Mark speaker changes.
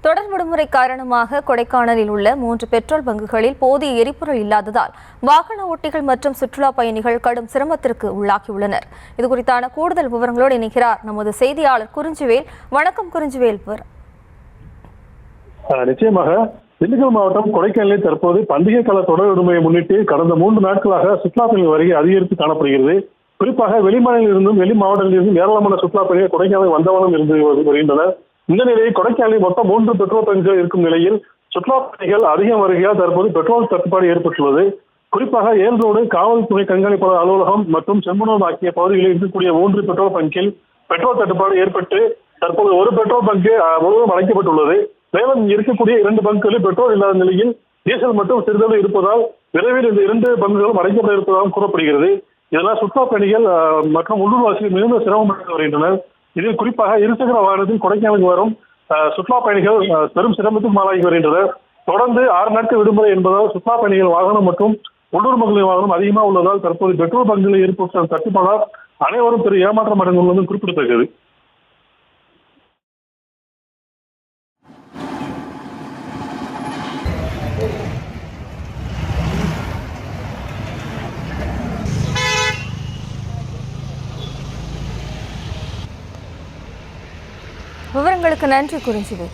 Speaker 1: தொடர் விடுமுறை காரணமாக கொடைக்கானலில் உள்ள 3 பெட்ரோல் பங்குகளில் போதிய எரிபொருள் இல்லாததால் வாகன ஓட்டிகள் மற்றும் சுற்றுலா பயணிகள் கடும் சிரமத்திற்கு உள்ளாகியுள்ளனர். இதுகுறித்தான கூடுதல் விவரங்களோடு இணைகிறார் நமது செய்தியாளர் குறிஞ்சிவேல். வணக்கம் குறிஞ்சிவேல்.
Speaker 2: நிச்சயமாக திண்டுக்கல் மாவட்டம் கொடைக்கானலில் தற்போது பண்டிகை கால தொடர் விடுமுறையை முன்னிட்டு கடந்த 3 நாட்களாக சுற்றுலா பயணிகள் வருகை அதிகரித்து காணப்படுகிறது. குறிப்பாக வெளி மாநிலங்களிலிருந்தும் வெளி மாவட்டங்களிலிருந்தும் ஏராளமான சுற்றுலா பயணிகள் கொடைக்கானல் வந்தவனம் இருந்து வருகின்றனர். இந்த நிலையில் கொடைக்கானலில் மொத்தம் 3 பெட்ரோல் பங்குகள் இருக்கும் நிலையில் சுற்றுலா பயணிகள் அதிகம் வருகையால் தற்போது பெட்ரோல் தட்டுப்பாடு ஏற்பட்டுள்ளது. குறிப்பாக ஏல் ரோடு காவல் துணை கண்காணிப்பாளர் அலுவலகம் மற்றும் செம்பனூர் ஆகிய பகுதிகளில் இருக்கக்கூடிய 3 பெட்ரோல் பங்கில் பெட்ரோல் தட்டுப்பாடு ஏற்பட்டு தற்போது ஒரு பெட்ரோல் பங்கு முழுவதும் அடைக்கப்பட்டுள்ளது. மேலும் இருக்கக்கூடிய 2 பங்குகளில் பெட்ரோல் இல்லாத நிலையில் டீசல் மட்டும் சிறிதளவு இருப்பதால் விரைவில் இந்த 2 பங்குகளும் அடைக்கப்பட இருப்பதாகவும் கூறப்படுகிறது. இதனால் சுற்றுலா பயணிகள் மற்றும் உள்ளூர்வாசிகள் மிகுந்த சிரமப்பட்டு வருகின்றனர். இதில் குறிப்பாக இருசக்கர வாகனத்தில் கொடைக்கானலுக்கு வரும் சுற்றுலா பயணிகள் பெரும் சிரமத்துக்கு ஆளாகி வருகின்றனர். தொடர்ந்து 6 நாட்கள் விடுமுறை என்பதால் சுற்றுலா பயணிகள் வாகனம் மற்றும் உள்ளூர் மக்களின் வாகனம் அதிகமாக உள்ளதால் தற்போது பெட்ரோல் பங்குகளில் ஏற்பட்ட தட்டுப்பாடால் அனைவரும் பெரும் ஏமாற்றம் அடைந்துள்ளதும் குறிப்பிடத்தக்கது.
Speaker 1: விவரங்களுக்கு நன்றி குறிஞ்சிவேல்.